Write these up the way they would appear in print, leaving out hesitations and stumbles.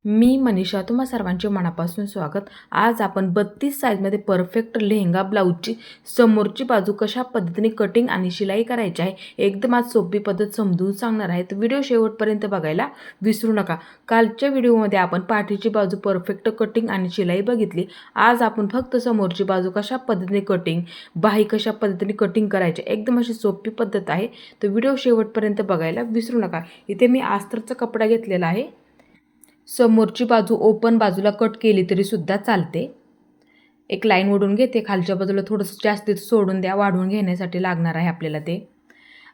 मी मनीषा, तुम्हा सर्वांचे मनापासून स्वागत। आज आपण 32 साईजमध्ये परफेक्ट लेहंगा ब्लाऊजची समोरची बाजू कशा पद्धतीने कटिंग आणि शिलाई करायची आहे एकदम आज सोपी पद्धत समजून सांगणार आहे। तर व्हिडिओ शेवटपर्यंत बघायला विसरू नका। कालच्या व्हिडिओमध्ये आपण पाठीची बाजू परफेक्ट कटिंग आणि शिलाई बघितली। आज आपण फक्त समोरची बाजू कशा पद्धतीने कटिंग, बाही कशा पद्धतीने कटिंग करायची एकदम अशी सोपी पद्धत आहे। तर व्हिडिओ शेवटपर्यंत बघायला विसरू नका। इथे मी अस्तरचा कपडा घेतलेला आहे। समोरची बाजू ओपन बाजूला कट केली तरी सुद्धा चालते। एक लाईन ओढून घेते, खालच्या बाजूला थोडंसं जास्तीत सोडून द्या, वाढवून घेण्यासाठी लागणार आहे आपल्याला ते।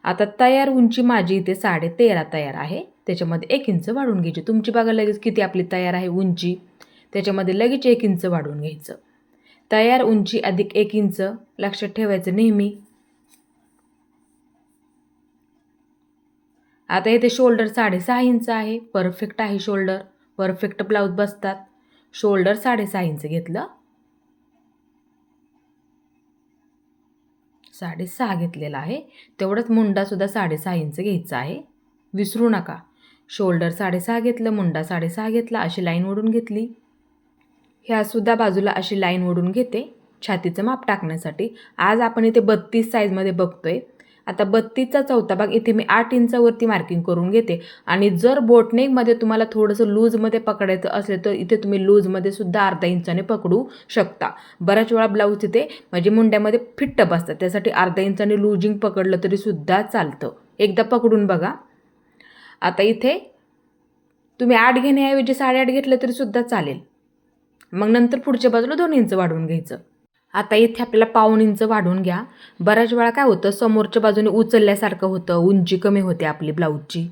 आता तयार उंची माझी इथे 13.5 तयार आहे, त्याच्यामध्ये 1 इंच वाढवून घ्यायची। तुमची बघा लगेच किती आपली तयार आहे उंची, त्याच्यामध्ये लगेच 1 इंच वाढवून घ्यायचं। तयार उंची अधिक 1 इंच लक्षात ठेवायचं नेहमी। आता इथे शोल्डर 6.5 इंच आहे, परफेक्ट आहे शोल्डर, परफेक्ट ब्लाऊज बसतात। शोल्डर 6.5 इंच घेतलं, 6.5 घेतलेला आहे। तेवढंच मुंडा सुद्धा 6.5 इंच घ्यायचा आहे, विसरू नका। शोल्डर 6.5 घेतलं, मुंडा 6.5 घेतला, अशी लाईन ओढून घेतली। ह्या सुद्धा बाजूला अशी लाईन ओढून घेते छातीचं माप टाकण्यासाठी। आज आपण इथे 32 साईजमध्ये बघतोय। आता 32चा चौथा भाग इथे मी 8 इंचावरती मार्किंग करून घेते। आणि जर बोटनेकमध्ये तुम्हाला थोडंसं लूजमध्ये पकडायचं असेल तर इथे तुम्ही लूजमध्ये सुद्धा अर्धा इंचाने पकडू शकता। बऱ्याच वेळा ब्लाऊज इथे म्हणजे मुंड्यामध्ये फिट्ट बसतात, त्यासाठी अर्धा इंचाने लूजिंग पकडलं तरी सुद्धा चालतं, एकदा पकडून बघा। आता इथे तुम्ही 8 घेण्याऐवजी 8.5 घेतलं तरी सुद्धा चालेल। मग नंतर पुढच्या बाजूला 2 इंच वाढवून घ्यायचं। आता इथे आपल्याला 1.5 इंच वाढवून घ्या। बऱ्याच वेळा काय होतं, समोरच्या बाजूने उचलल्यासारखं होतं, उंची कमी होते आपली ब्लाऊजची,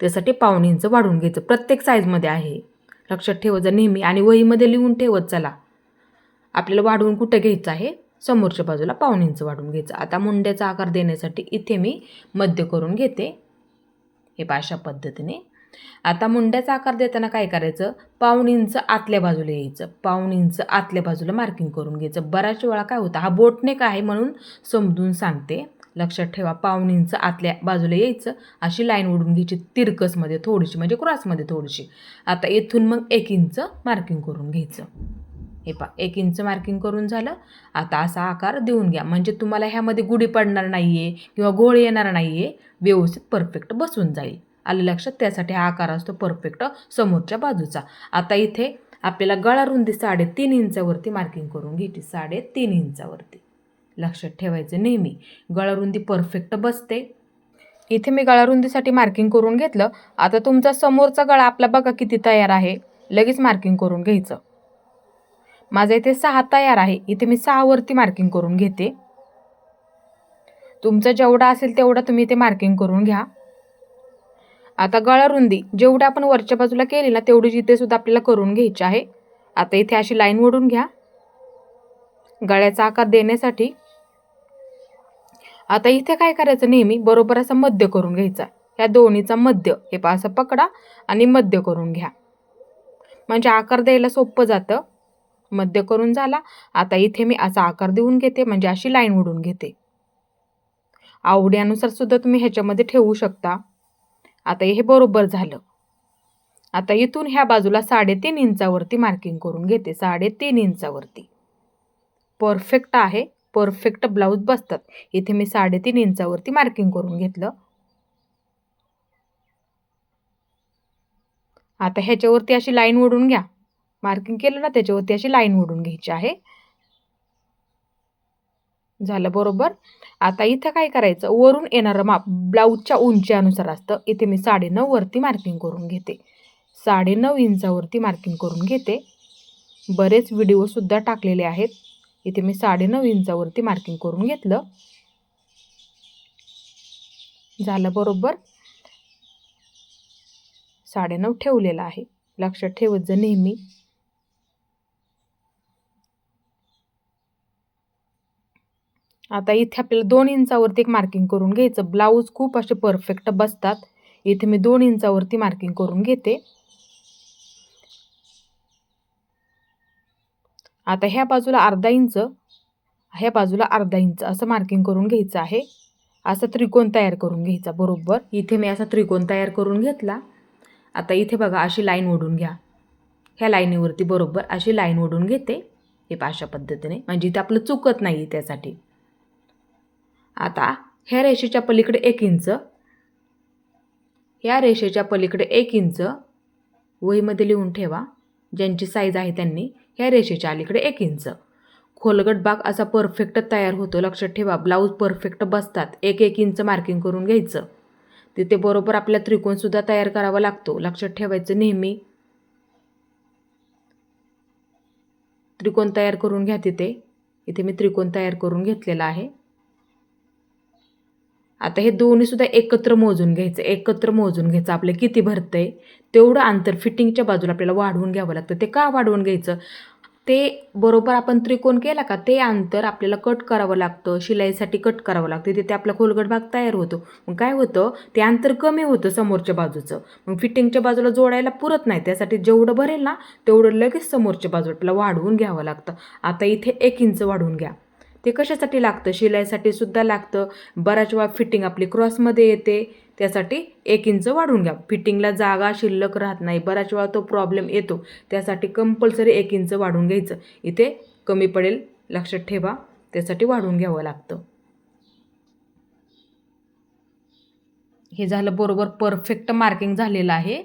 त्यासाठी 1.5 इंच वाढवून घ्यायचं। प्रत्येक साईजमध्ये आहे, लक्षात ठेवायचं नेहमी आणि वहीमध्ये लिहून ठेवत चला आपल्याला वाढवून कुठे घ्यायचं आहे। समोरच्या बाजूला 1.5 इंच वाढवून घ्यायचं। आता मुंड्याचा आकार देण्यासाठी इथे मी मध्य करून घेते, हे अशा पद्धतीने। आता मुंड्याचा आकार देताना काय करायचं, 1.5 इंच आतल्या बाजूला यायचं, 1.5 इंच आतल्या बाजूला मार्किंग करून घ्यायचं। बऱ्याच वेळा काय होतं, हा बोटनेक आहे म्हणून समजून सांगते, लक्षात ठेवा। 1.5 इंच आतल्या बाजूला यायचं, अशी लाईन ओढून घ्यायची तिरकसमध्ये थोडीशी, म्हणजे क्रॉसमध्ये थोडीशी। आता इथून मग 1 इंच मार्किंग करून घ्यायचं, हे 1 इंच मार्किंग करून झालं। आता असा आकार देऊन घ्या, म्हणजे तुम्हाला ह्यामध्ये गुढी पडणार नाही आहे किंवा घोळ येणार नाही आहे, व्यवस्थित परफेक्ट बसून जाईल। आलं लक्षात, त्यासाठी हा आकार असतो परफेक्ट समोरच्या बाजूचा। आता इथे आपल्याला गळा रुंदी 3.5 इंचावरती मार्किंग करून घ्यायची, 3.5 इंचावरती लक्षात ठेवायचं नेहमी। गळा रुंदी परफेक्ट बसते। इथे मी गळा रुंदीसाठी मार्किंग करून घेतलं। आता तुमचा समोरचा गळा आपला बघा किती तयार आहे, लगेच मार्किंग करून घ्यायचं। माझा इथे 6 तयार आहे, इथे मी 6 वरती मार्किंग करून घेते। तुमचा जेवढा असेल तेवढा तुम्ही इथे मार्किंग करून घ्या। आता गळा रुंदी जेवढी आपण वरच्या बाजूला केली ना, तेवढीच इथे सुद्धा आपल्याला करून घ्यायची आहे। आता इथे अशी लाईन ओढून घ्या गळ्याचा आकार देण्यासाठी। आता इथे काय करायचं, नेहमी बरोबर असं मध्य करून घ्यायचा, ह्या दोन्हीचा मध्य हे असं पकडा आणि मध्य करून घ्या, म्हणजे आकार द्यायला सोपं जातं। मध्य करून झाला। आता इथे मी असा आकार देऊन घेते, म्हणजे अशी लाईन ओढून घेते। आवडीनुसार सुद्धा तुम्ही ह्याच्यामध्ये ठेवू शकता। आता हे बरोबर झालं। आता इथून ह्या बाजूला 3.5 इंचावरती मार्किंग करून घेते, 3.5 इंचावरती परफेक्ट आहे, परफेक्ट ब्लाऊज बसतात। इथे मी 3.5 इंचावरती मार्किंग करून घेतलं। आता ह्याच्यावरती अशी लाईन ओढून घ्या, मार्किंग केलं ना त्याच्यावरती अशी लाईन ओढून घ्यायची आहे, झालं बरोबर। आता इथं काय करायचं, वरून येणारं माप ब्लाऊजच्या उंचीनुसार असतं, इथे मी 9.5 वरती मार्किंग करून घेते, 9.5 इंचावरती मार्किंग करून घेते। बरेच व्हिडिओ सुद्धा टाकलेले आहेत, इथे मी 9.5 इंचावरती मार्किंग करून घेतलं, झालं बरोबर। 9.5 ठेवलेला आहे, लक्षात ठेवत जा नेहमी। आता इथे आपल्याला 2 इंचावरती एक मार्किंग करून घ्यायचं। ब्लाऊज खूप असे परफेक्ट बसतात, इथे मी 2 इंचावरती मार्किंग करून घेते। आता ह्या बाजूला अर्धा इंच, ह्या बाजूला अर्धा इंच असं मार्किंग करून घ्यायचं आहे। असा त्रिकोण तयार करून घ्यायचा बरोबर। इथे मी असा त्रिकोण तयार करून घेतला। आता इथे बघा अशी लाईन ओढून घ्या, ह्या लाईनीवरती बरोबर अशी लाईन ओढून घेते. हे अशा पद्धतीने, म्हणजे इथे आपलं चुकत नाही त्यासाठी. आता ह्या रेषेच्या पलीकडे 1 इंच, ह्या रेषेच्या पलीकडे 1 इंच वहीमध्ये लिहून ठेवा. ज्यांची साईज आहे त्यांनी ह्या रेषेच्या अलीकडे 1 इंच. खोलगट भाग असा परफेक्ट तयार होतो. लक्षात ठेवा, ब्लाऊज परफेक्ट बसतात. 1-1 इंच मार्किंग करून घ्यायचं. तिथे बरोबर आपल्या त्रिकोणसुद्धा तयार करावा लागतो. लक्षात ठेवायचं नेहमी. त्रिकोण तयार करून घ्या तिथे. इथे मी त्रिकोण तयार करून घेतलेला आहे. आता हे दोन्ही सुद्धा एकत्र मोजून घ्यायचं. एकत्र मोजून घ्यायचं आपलं किती भरतंय तेवढं अंतर फिटिंगच्या बाजूला आपल्याला वाढवून घ्यावं लागतं. ते का वाढवून घ्यायचं? ते बरोबर आपण त्रिकोण केला का ते अंतर आपल्याला कट करावं लागतं. शिलाईसाठी कट करावं लागतं. तिथे आपला खोलगट भाग तयार होतो. मग काय होतं, ते अंतर कमी होतं समोरच्या बाजूचं. मग फिटिंगच्या बाजूला जोडायला पुरत नाही. त्यासाठी जेवढं भरेल ना तेवढं लगेच समोरच्या बाजूला आपल्याला वाढवून घ्यावं लागतं. आता इथे 1 इंच वाढवून घ्या. ते कशासाठी लागतं? शिलाईसाठी सुद्धा लागतं. बऱ्याच वेळा फिटिंग आपली क्रॉसमध्ये येते, त्यासाठी 1 इंच वाढवून घ्या. फिटिंगला जागा शिल्लक राहत नाही, बऱ्याच वेळा तो प्रॉब्लेम येतो. त्यासाठी कंपल्सरी 1 इंच वाढवून घ्यायचं. इथे कमी पडेल, लक्षात ठेवा. त्यासाठी वाढवून घ्यावं लागतं. हे झालं बरोबर परफेक्ट मार्किंग झालेलं आहे.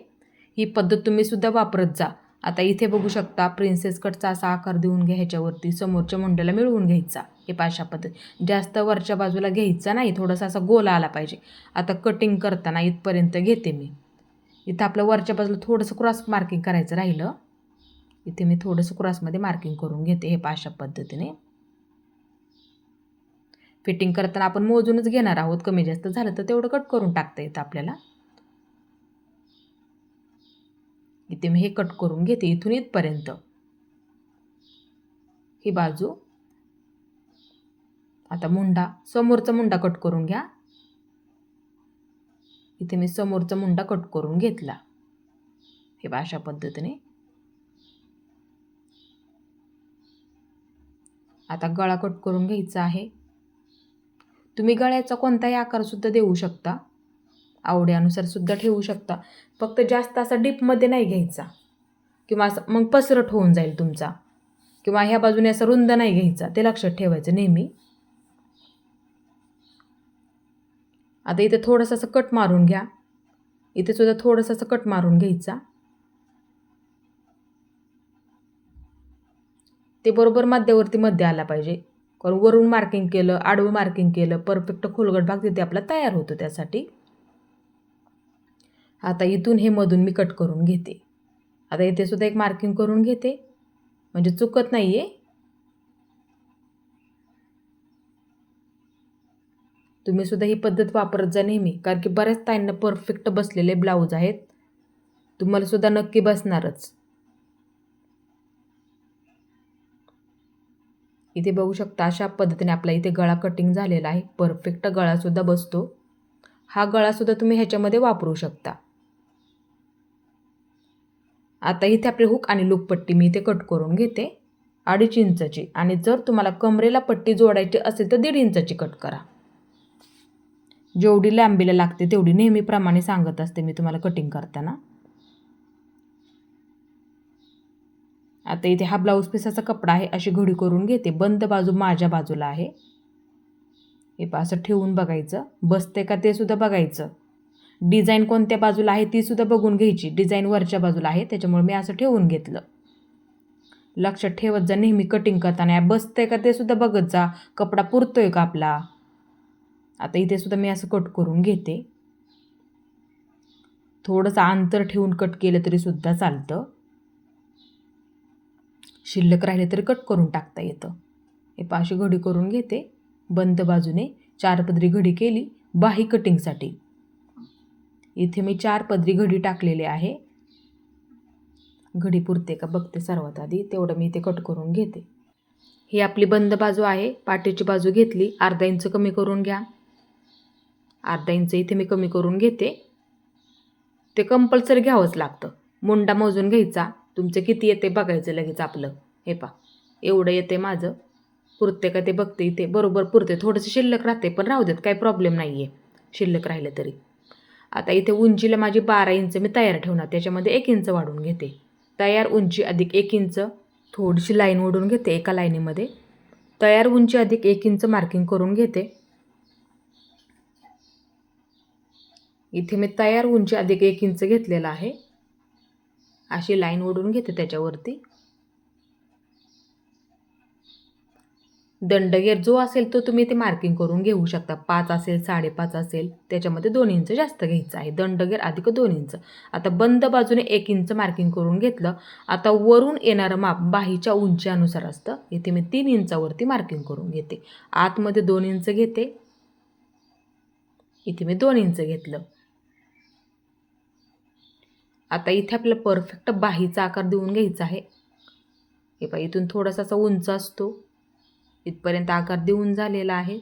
ही पद्धत तुम्ही सुद्धा वापरत जा. आता इथे बघू शकता प्रिन्सेस कटचा असा आकार देऊन घ्या. ह्याच्यावरती समोरच्या मुंड्याला मिळवून घ्यायचा. हे अशा पद्धत. जास्त वरच्या बाजूला घ्यायचा नाही, थोडासा असा गोल आला पाहिजे. आता कटिंग करताना इथपर्यंत घेते मी. इथं आपलं वरच्या बाजूला थोडंसं क्रॉस मार्किंग करायचं राहिलं. इथे मी थोडंसं क्रॉसमध्ये मार्किंग करून घेते. हे अशा पद्धतीने. फिटिंग करताना आपण मोजूनच घेणार आहोत. कमी जास्त झालं तर तेवढं कट करून टाकता येतं आपल्याला. इथे मी हे कट करून घेते इथून इथपर्यंत. ही बाजू. आता मुंडा, समोरचा मुंडा कट करून घ्या. इथे मी समोरचा मुंडा कट करून घेतला. हे अशा पद्धतीने. आता गळा कट करून घ्यायचा आहे. तुम्ही गळ्याचा कोणताही आकार सुद्धा देऊ शकता, आवडीनुसार सुद्धा ठेवू शकता. फक्त जास्त असा डीपमध्ये नाही घ्यायचा, किंवा असं मग पसरट होऊन जाईल तुमचा, किंवा ह्या बाजूने असं रुंद नाही घ्यायचा. ते लक्षात ठेवायचं नेहमी. आता इथे थोडंसं असं कट मारून घ्या. इथे सुद्धा थोडंसं असं कट मारून घ्यायचा. ते बरोबर मध्यावरती मध्ये आला पाहिजे. कारण वरून मार्किंग केलं, आडवं मार्किंग केलं, परफेक्ट खोलगट भाग तिथे आपला तयार होतो त्यासाठी. आता इथून हे मधून मी कट करून घेते. आता इथे सुद्धा एक मार्किंग करून घेते, म्हणजे चुकत नाही आहे. तुम्ही सुद्धा ही पद्धत वापरत जा नेहमी, कारण की बऱ्याच ताईंना परफेक्ट बसलेले ब्लाऊज आहेत. तुम्हाला सुद्धा नक्की बसणारच. इथे बघू शकता अशा पद्धतीने आपला इथे गळा कटिंग झालेला आहे. परफेक्ट गळासुद्धा बसतो. हा गळासुद्धा तुम्ही ह्याच्यामध्ये वापरू शकता. आता इथे आपली हुक आणि लूप पट्टी मी इथे कट करून घेते 2.5 इंचाची. आणि जर तुम्हाला कमरेला पट्टी जोडायची असेल तर 1.5 इंचाची कट करा. जेवढी लांबीला लागते तेवढी नेहमीप्रमाणे सांगत असते मी तुम्हाला कटिंग करताना. आता इथे हा ब्लाऊज पीसाचा कपडा आहे, अशी घडी करून घेते. बंद बाजू माझ्या बाजूला आहे. हे असं ठेवून बघायचं बसते का ते सुद्धा बघायचं. डिझाईन कोणत्या बाजूला आहे ती सुद्धा बघून घ्यायची. डिझाईन वरच्या बाजूला आहे त्याच्यामुळे मी असं ठेवून घेतलं. लक्षात ठेवत जा नेहमी कटिंग करताना. बसते का ते सुद्धा बघत जा. कपडा पुरतोय का आपला. आता इथे सुद्धा मी असं कट करून घेते. थोडंसं अंतर ठेवून कट केलं तरी सुद्धा चालतं. शिल्लक राहिले तरी कट करून टाकता येतं. हे अशी घडी करून घेते. बंद बाजूने 4 पदरी घडी केली बाही कटिंगसाठी. इथे मी 4 पदरी घडी टाकलेली आहे. घडी पुरते का बघते सर्वात आधी, तेवढं मी इथे कट करून घेते. ही आपली बंद बाजू आहे. पाठीची बाजू घेतली, अर्धा इंच कमी करून घ्या. अर्धा इंच इथे मी कमी करून घेते. ते कंपल्सरी घ्यावंच लागतं. मुंडा मोजून घ्यायचा. तुमचं किती येते बघायचं लगेच आपलं. हे पा एवढं येते माझं. पुरते का ते बघते. इथे बरोबर पुरते. थोडंसं शिल्लक राहते पण राहू देत, काही प्रॉब्लेम नाही आहे शिल्लक राहिलं तरी. आता इथे उंचीला माझी 12 इंच मी तयार ठेवणार. त्याच्यामध्ये 1 इंच वाढवून घेते. तयार उंची अधिक 1 इंच, थोडीशी लाईन ओढून घेते एका लाईनीमध्ये. तयार उंची अधिक 1 इंच मार्किंग करून घेते. इथे मी तयार उंची अधिक 1 इंच घेतलेला आहे. अशी लाईन ओढून घेते त्याच्यावरती. दंडगेर जो असेल तो तुम्ही ते मार्किंग करून घेऊ शकता. 5 असेल, 5.5 असेल, त्याच्यामध्ये 2 इंच जास्त घ्यायचं आहे. दंडगेर अधिक 2 इंच. आता बंद बाजूने 1 इंच मार्किंग करून घेतलं. आता वरून येणारं माप बाहीच्या उंचीनुसार असतं. इथे मी 3 इंचावरती मार्किंग करून घेते. आतमध्ये 2 इंच घेते. इथे मी 2 इंच घेतलं. आता इथे आपल्याला परफेक्ट बाहीचा आकार देऊन घ्यायचा आहे. हे पहा, इथून थोडासा असा उंच असतो, इथपर्यंत आकार देऊन झालेला आहे.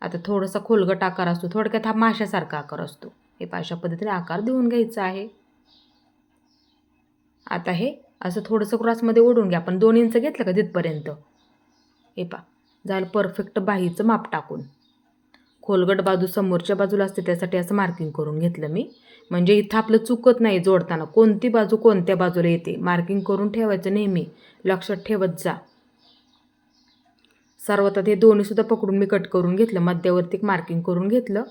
आता थोडासा खोलगट आकार असतो, थोडक्यात हा माशासारखा आकार असतो. हे पहा, अशा पद्धतीने आकार देऊन घ्यायचा आहे. आता हे असं थोडंसं क्रॉसमध्ये ओढून घ्या. आपण 2 इंच घेतलं का तिथपर्यंत. हे पहा, झालं परफेक्ट बाहीचं माप टाकून. खोलगट बाजू समोरच्या बाजूला असते, त्यासाठी असं मार्किंग करून घेतलं मी. म्हणजे इथं आपलं चुकत नाही जोडताना, कोणती बाजू कोणत्या बाजूला येते मार्किंग करून ठेवायचं नेहमी, लक्षात ठेवत जा. सर्वात आधी हे दोन्हीसुद्धा पकडून मी कट करून घेतलं. मध्यावरती मार्किंग करून घेतलं.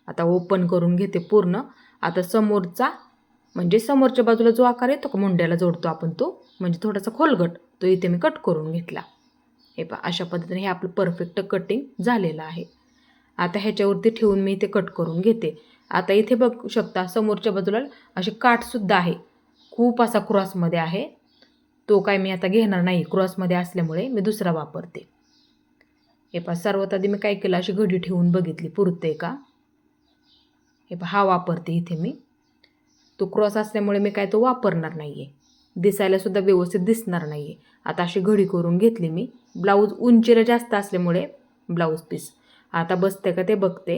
आता ओपन करून घेते पूर्ण. आता समोरचा म्हणजे समोरच्या बाजूला जो आकार येतो का मुंड्याला जोडतो आपण, तो म्हणजे थोडासा खोलगट, तो इथे मी कट करून घेतला. हे पहा, अशा पद्धतीने हे आपलं परफेक्ट कटिंग झालेलं आहे. आता ह्याच्यावरती ठेवून मी इथे कट करून घेते. आता इथे बघू शकता समोरच्या बाजूला असे काठसुद्धा आहे. खूप असा क्रॉसमध्ये आहे. तो काय मी आता घेणार नाही, क्रॉसमध्ये असल्यामुळे मी दुसरा वापरते. हे पहा, सर्वात आधी मी काय केलं, अशी घडी ठेवून बघितली पुरते का. हे पहा, हा वापरते इथे मी. तो क्रॉस असल्यामुळे मी काय तो वापरणार नाही आहे. दिसायलासुद्धा व्यवस्थित दिसणार नाही आहे. आता अशी घडी करून घेतली मी. ब्लाऊज उंचीला जास्त असल्यामुळे ब्लाऊज पीस आता बसते का ते बघते.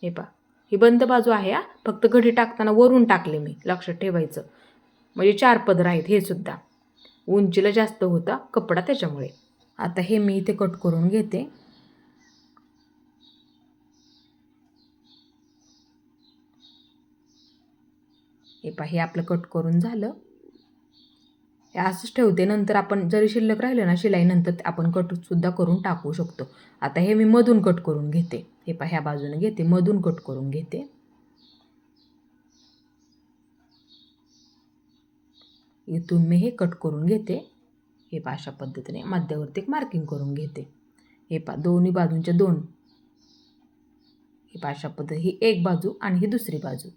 हे पहा, ही बंद बाजू आहे हा. फक्त घडी टाकताना वरून टाकले मी, लक्षात ठेवायचं. म्हणजे 4 पदर आहेत हे सुद्धा. उंचीला जास्त होता कपडा त्याच्यामुळे. आता हे मी इथे कट करून घेते. हे पहा, हे आपलं कट करून झालं. हे असंच ठेवते. नंतर आपण जरी शिल्लक राहिलं ना शिलाई, नंतर आपण कटसुद्धा करून टाकू शकतो. आता हे मी मधून कट करून घेते. हे पहा, ह्या बाजूने घेते, मधून कट करून घेते. इथून मी हे कट करून घेते. हे पहा, अशा पद्धतीने मध्यावरती एक मार्किंग करून घेते. हे पहा, दोन्ही बाजूंच्या 2. हे पहा, अशा पद्धती, ही एक बाजू आणि ही दुसरी बाजू.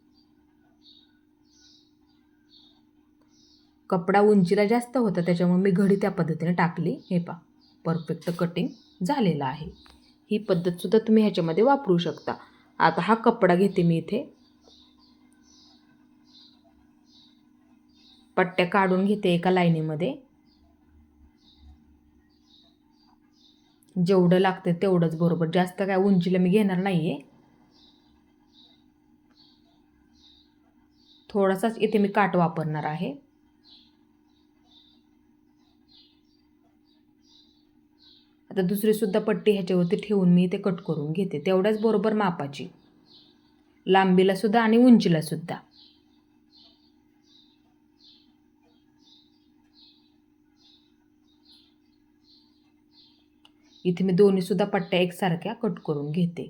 कपडा उंचीला जास्त होता त्याच्यामुळे मी घडी त्या पद्धतीने टाकली. हे पहा, परफेक्ट कटिंग झालेलं आहे. ही पद्धतसुद्धा तुम्ही ह्याच्यामध्ये वापरू शकता. आता हा कपडा घेते मी इथे. पट्ट्या काढून घेते एका लाईनीमध्ये. जेवढं लागते तेवढंच बरोबर, जास्त काय उंचीला मी घेणार नाही आहे. थोडासाच इथे मी काट वापरणार आहे. आता दुसरीसुद्धा पट्टी ह्याच्यावरती ठेवून मी इथे कट करून घेते, तेवढ्याच बरोबर मापाची, लांबीला सुद्धा आणि उंचीला सुद्धा. इथे मी दोन्हीसुद्धा पट्ट्या एकसारख्या कट करून घेते.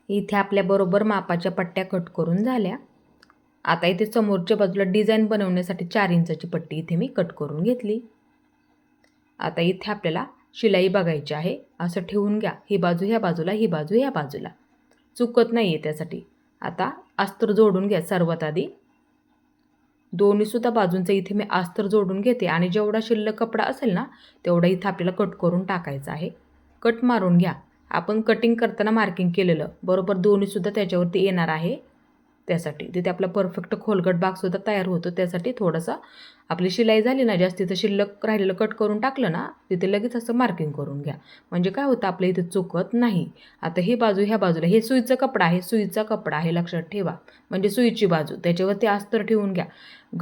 इथे आपल्या बरोबर मापाच्या पट्ट्या कट करून झाल्या. आता इथे समोरच्या बाजूला डिझाईन बनवण्यासाठी 4 इंचाची पट्टी इथे मी कट करून घेतली. आता इथे आपल्याला शिलाई बघायची आहे. असं ठेवून घ्या, ही बाजू ह्या बाजूला, ही बाजू ह्या बाजूला, चुकत नाही आहे त्यासाठी. आता अस्तर जोडून घ्या. सर्वात आधी दोन्हीसुद्धा बाजूंचं इथे मी अस्तर जोडून घेते आणि जेवढा शिल्लक कपडा असेल ना तेवढा इथं आपल्याला कट करून टाकायचा आहे. कट मारून घ्या. आपण कटिंग करताना मार्किंग केलेलं बरोबर दोन्हीसुद्धा त्याच्यावरती येणार आहे. त्यासाठी तिथे आपला परफेक्ट खोलगट भागसुद्धा तयार होतो. त्यासाठी थोडंसं आपली शिलाई झाली ना जास्तीचं शिल्लक राहिलेलं कट करून टाकलं ना तिथे लगेच असं मार्किंग करून घ्या. म्हणजे काय होतं, आपल्या इथे चुकत नाही. आता ही बाजू ह्या बाजूला, हे सुईचा कपडा आहे, सुईचा कपडा आहे लक्षात ठेवा. म्हणजे सुईची बाजू त्याच्यावरती अस्तर ठेवून घ्या.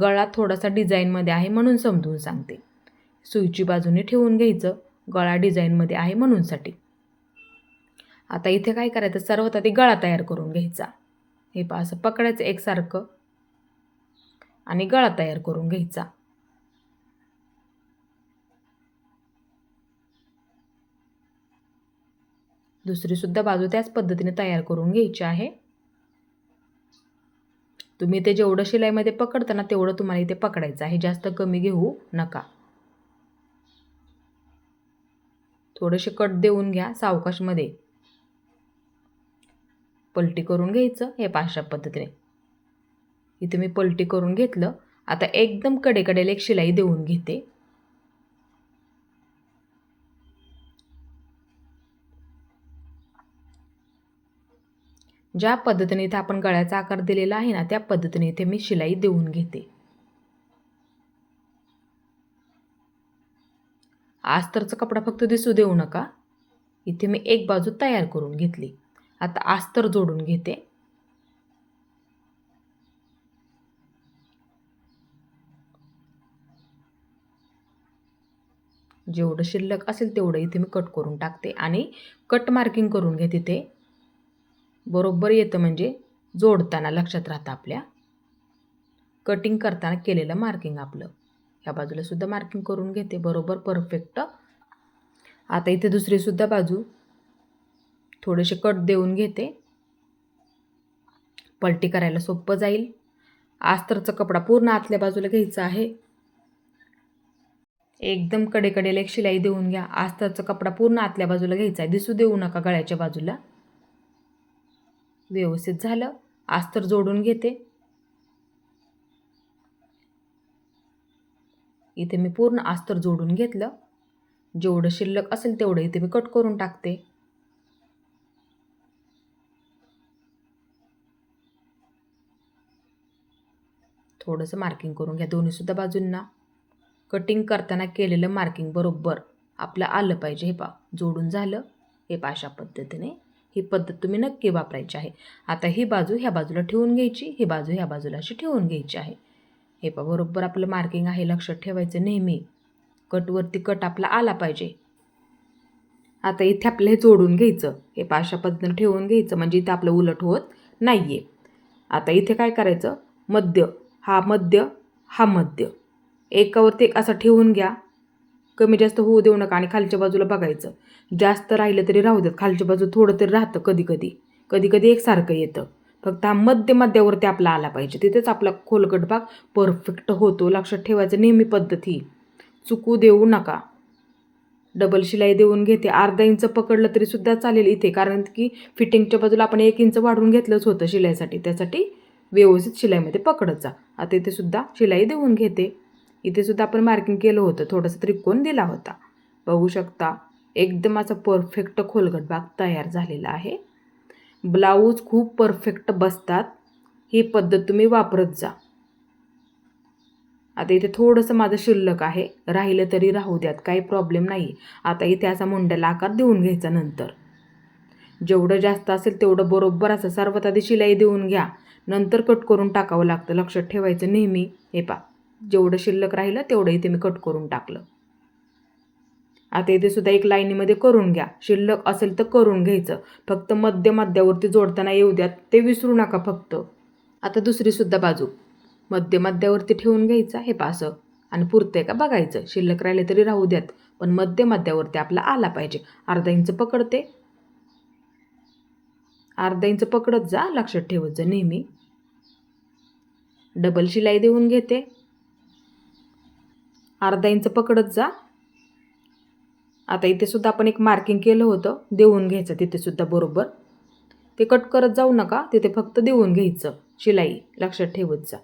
गळा थोडासा डिझाईनमध्ये आहे म्हणून समजून सांगते. सुईची बाजूने ठेवून घ्यायचं, गळा डिझाईनमध्ये आहे म्हणूनसाठी. आता इथे काय करायचं, सर्वात आधी गळा तयार करून घ्यायचा. हे पहा असं पकडायचं एकसारखं आणि गळा तयार करून घ्यायचा. दुसरीसुद्धा बाजू त्याच पद्धतीने तयार करून घ्यायची आहे. तुम्ही ते जेवढं शिलाईमध्ये पकडता ना तेवढं तुम्हाला इथे पकडायचं आहे, जास्त कमी घेऊ नका. थोडेसे कट देऊन घ्या सावकाशमध्ये. पलटी करून घ्यायचं हे अशा पद्धतीने. इथे मी पलटी करून घेतलं. आता एकदम कडेकडेला एक शिलाई देऊन घेते. ज्या पद्धतीने इथे आपण गळ्याचा आकार दिलेला आहे ना त्या पद्धतीने इथे मी शिलाई देऊन घेते. आस्तरचा कपडा फक्त दिसू देऊ नका. इथे मी एक बाजू तयार करून घेतली. आता अस्तर जोडून घेते. जेवढं शिल्लक असेल तेवढं इथे मी कट करून टाकते आणि कट मार्किंग करून घे. तिथे बरोबर येतं म्हणजे जोडताना लक्षात राहतं आपल्या. कटिंग करताना केलेलं मार्किंग आपलं. ह्या बाजूला सुद्धा मार्किंग करून घेते बरोबर परफेक्ट. आता इथे दुसरी सुद्धा बाजू थोडेसे कट देऊन घेते. पलटी करायला सोपं जाईल. आस्तरचा कपडा पूर्ण आतल्या बाजूला घ्यायचा आहे. एकदम कडेकडेला एक शिलाई देऊन घ्या. आस्तरचा कपडा पूर्ण आतल्या बाजूला घ्यायचा आहे, दिसू देऊ नका गळ्याच्या बाजूला. व्यवस्थित झालं. अस्तर जोडून घेते. इथे मी पूर्ण अस्तर जोडून घेतलं. जेवढं शिल्लक असेल तेवढं इथे मी कट करून टाकते. थोडंसं मार्किंग करून घ्या दोन्ही सुद्धा बाजूंना. कटिंग करताना केलेलं मार्किंग बरोबर आपलं आलं पाहिजे. हे पहा जोडून झालं. हे पहा अशा पद्धतीने ही पद्धत तुम्ही नक्की वापरायची आहे. आता ही बाजू ह्या बाजूला ठेवून घ्यायची, ही बाजू ह्या बाजूला अशी ठेवून घ्यायची आहे. हे पहा बरोबर आपलं मार्किंग आहे. लक्षात ठेवायचं नेहमी कटवरती कट आपला आला पाहिजे. आता इथे आपलं हे जोडून घ्यायचं. हे पहा अशा पद्धतीने ठेवून घ्यायचं म्हणजे इथे आपलं उलट होत नाही आहे. आता इथे काय करायचं, मध्य हा मध्य एकावरती एक असा ठेवून घ्या. कमी जास्त होऊ देऊ नका आणि खालच्या बाजूला बघायचं. जास्त राहिलं तरी राहू देत, खालच्या बाजू थोडं तरी राहतं कधी एकसारखं येतं. फक्त हा मध्यावरती आपला आला पाहिजे. तिथेच आपला खोलगट भाग परफेक्ट होतो. लक्षात ठेवायचं नेहमी पद्धत ही चुकू देऊ नका. डबल शिलाई देऊन घेते. अर्धा इंच पकडलं तरी सुद्धा चालेल इथे, कारण की फिटिंगच्या बाजूला आपण 1 इंच वाढवून घेतलंच होतं शिलाईसाठी. त्यासाठी व्यवस्थित शिलाईमध्ये पकडत जा. आता इथे सुद्धा शिलाई देऊन घेते. इथे सुद्धा आपण मार्किंग केलं होतं, थोडंसं त्रिकोण दिला होता. बघू शकता एकदम असा परफेक्ट खोलगट भाग तयार झालेला आहे. ब्लाऊज खूप परफेक्ट बसतात. ही पद्धत तुम्ही वापरत जा. आता इथे थोडंसं माझं शिल्लक आहे, राहिलं तरी राहू द्यात, काही प्रॉब्लेम नाही. आता इथे असा मुंड्याला आकार देऊन घ्यायचा. नंतर जेवढं जास्त असेल तेवढं बरोबर असं सर्वात आधी शिलाई देऊन घ्या, नंतर कट करून टाकावं लागतं. लक्षात ठेवायचं नेहमी. हे पहा जेवढं शिल्लक राहिलं तेवढं इथे मी कट करून टाकलं. आता इथे सुद्धा एक लाईनीमध्ये करून घ्या. शिल्लक असेल तर करून घ्यायचं. फक्त मध्यावरती जोडताना येऊ द्यात, ते विसरू नका फक्त. आता दुसरी सुद्धा बाजू मध्यावरती ठेवून घ्यायचा. हे पासं आणि पुरते का बघायचं. शिल्लक राहिले तरी राहू द्यात, पण मध्यावरती आपला आला पाहिजे. अर्धा इंच पकडते. अर्धा इंच पकडत जा. लक्षात ठेवत जा नेहमी. डबल शिलाई देऊन घेते. अर्धा इंच पकडत जा. आता इथे सुद्धा आपण एक मार्किंग केलं होतं, देऊन घ्यायचं. तिथे सुद्धा बरोबर ते कट करत जाऊ नका, तिथे फक्त देऊन घ्यायचं शिलाई. लक्षात ठेवत जा.